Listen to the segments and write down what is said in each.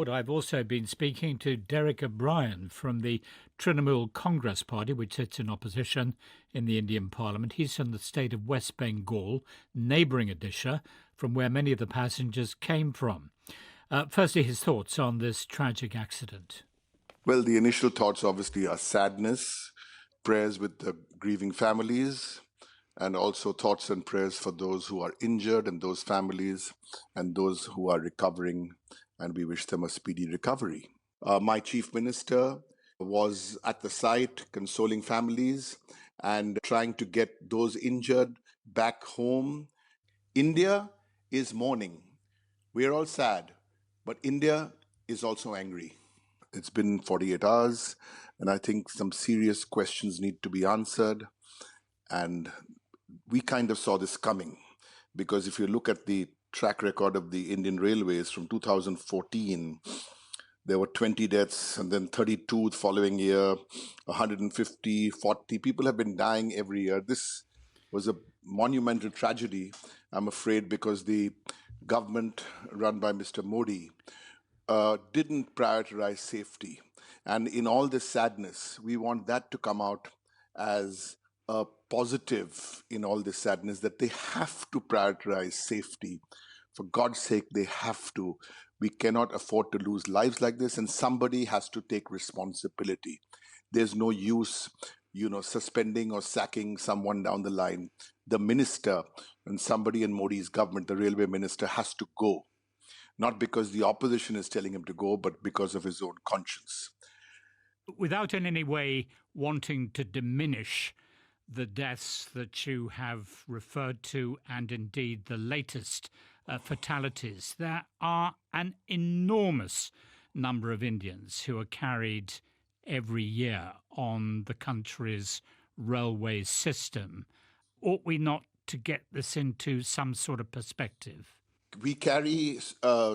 I've also been speaking to Derek O'Brien from the Trinamool Congress Party, which sits in opposition in the Indian Parliament. He's from the state of West Bengal, neighbouring Odisha, from where many of the passengers came from. Firstly, his thoughts on this tragic accident. Well, the initial thoughts obviously are sadness, prayers with the grieving families, and also thoughts and prayers for those who are injured and those families and those who are recovering, and we wish them a speedy recovery. My chief minister was at the site consoling families and trying to get those injured back home. India is mourning. We are all sad, but India is also angry. It's been 48 hours, and I think some serious questions need to be answered. And we kind of saw this coming, because if you look at the track record of the Indian Railways from 2014, there were 20 deaths, and then 32 the following year, 150, 40. People have been dying every year. This was a monumental tragedy, I'm afraid, because the government run by Mr. Modi didn't prioritize safety. And in all this sadness, we want that to come out as a positive in all this sadness, that they have to prioritize safety. For God's sake, they have to. We cannot afford to lose lives like this, and somebody has to take responsibility. There's no use, suspending or sacking someone down the line. The minister and somebody in Modi's government, the railway minister, has to go. Not because the opposition is telling him to go, but because of his own conscience. Without in any way wanting to diminish the deaths that you have referred to, and indeed the latest fatalities, there are an enormous number of Indians who are carried every year on the country's railway system. Ought we not to get this into some sort of perspective? We carry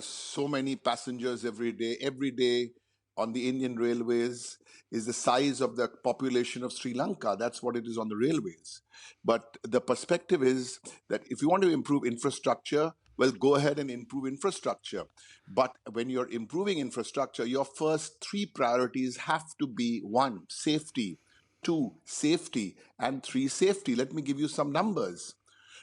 so many passengers every day. Every day on the Indian railways is the size of the population of Sri Lanka. That's what it is on the railways. But the perspective is that if you want to improve infrastructure, well, go ahead and improve infrastructure. But when you're improving infrastructure, your first three priorities have to be: one, safety; two, safety; and three, safety. Let me give you some numbers.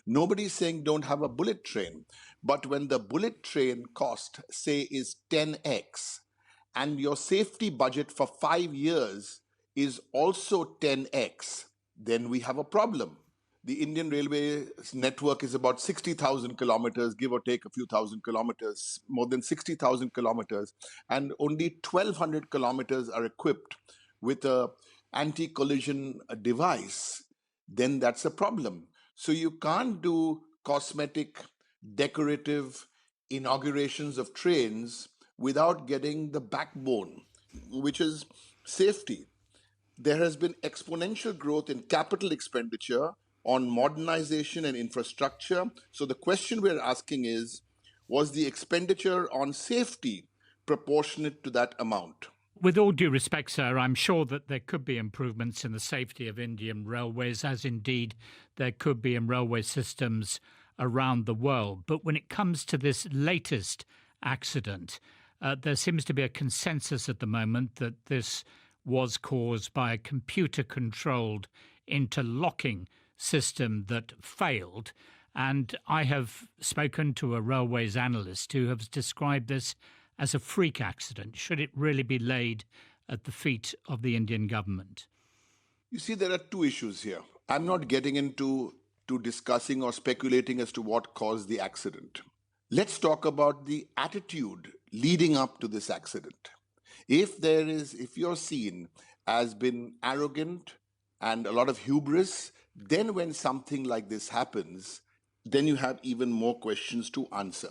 Nobody's saying don't have a bullet train. But when the bullet train cost, say, is 10x, and your safety budget for 5 years is also 10x, then we have a problem. The Indian Railway network is about 60,000 kilometers, give or take a few thousand kilometers, more than 60,000 kilometers, and only 1,200 kilometers are equipped with a anti-collision device. Then that's a problem. So you can't do cosmetic, decorative inaugurations of trains without getting the backbone, which is safety. There has been exponential growth in capital expenditure on modernization and infrastructure. So the question we're asking is, was the expenditure on safety proportionate to that amount? With all due respect, sir, I'm sure that there could be improvements in the safety of Indian railways, as indeed there could be in railway systems around the world. But when it comes to this latest accident, there seems to be a consensus at the moment that this was caused by a computer-controlled interlocking system that failed. And I have spoken to a railways analyst who has described this as a freak accident. Should it really be laid at the feet of the Indian government? You see, there are two issues here. I'm not getting into discussing or speculating as to what caused the accident. Let's talk about the attitude leading up to this accident. If you're seen as being arrogant and a lot of hubris, then when something like this happens, then you have even more questions to answer.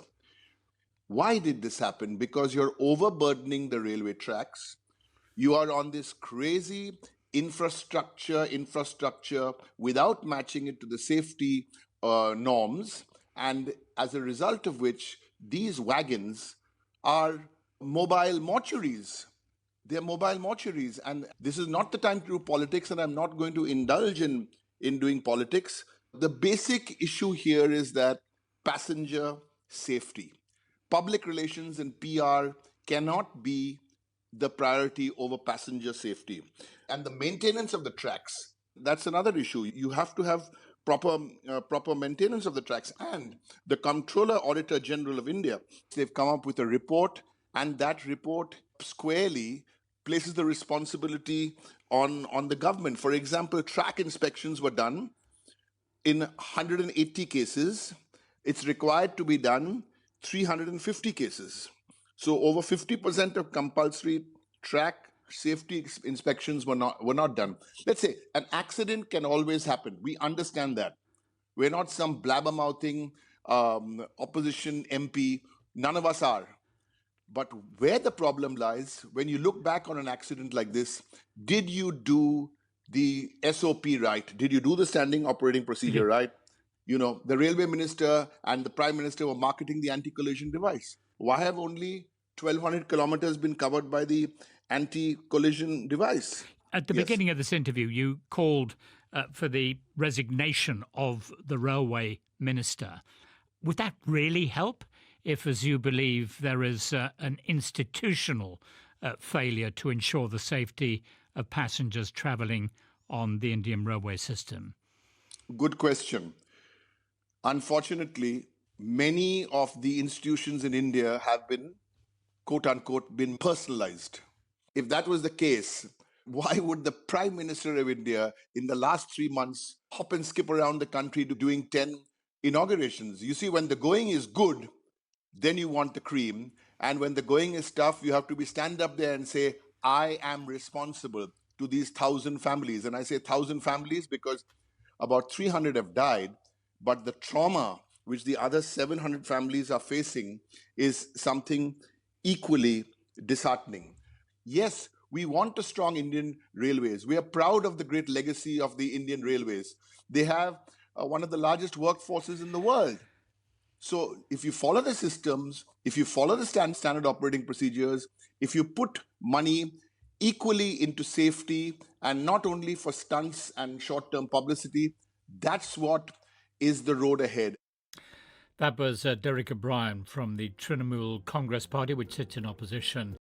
Why did this happen? Because you're overburdening the railway tracks. You are on this crazy infrastructure without matching it to the safety norms. And as a result of which, these wagons are mobile mortuaries. They're mobile mortuaries. And this is not the time to do politics, and I'm not going to indulge in doing politics. The basic issue here is that passenger safety. Public relations and PR cannot be the priority over passenger safety. And the maintenance of the tracks, that's another issue. You have to have proper maintenance of the tracks. And the Comptroller Auditor General of India, they've come up with a report, and that report squarely places the responsibility on the government. For example, track inspections were done in 180 cases. It's required to be done 350 cases. So over 50% of compulsory track safety inspections were not done. Let's say an accident can always happen. We understand that. We're not some blabbermouthing opposition MP. None of us are. But where the problem lies, when you look back on an accident like this, did you do the SOP right? Did you do the standing operating procedure right? You know, the railway minister and the prime minister were marketing the anti-collision device. Why have only 1,200 kilometers been covered by the anti-collision device? At the beginning of this interview, you called for the resignation of the railway minister. Would that really help if, as you believe, there is an institutional failure to ensure the safety of passengers travelling on the Indian railway system? Good question. Unfortunately, many of the institutions in India have been, quote unquote, been personalized. If that was the case, why would the Prime Minister of India in the last 3 months hop and skip around the country doing 10 inaugurations? You see, when the going is good, then you want the cream. And when the going is tough, you have to stand up there and say, I am responsible to these 1,000 families. And I say 1,000 families because about 300 have died, but the trauma which the other 700 families are facing is something equally disheartening. Yes, we want a strong Indian railways. We are proud of the great legacy of the Indian railways. They have one of the largest workforces in the world. So if you follow the systems, if you follow the standard operating procedures, if you put money equally into safety and not only for stunts and short-term publicity, that's what is the road ahead. That was Derek O'Brien from the Trinamool Congress Party, which sits in opposition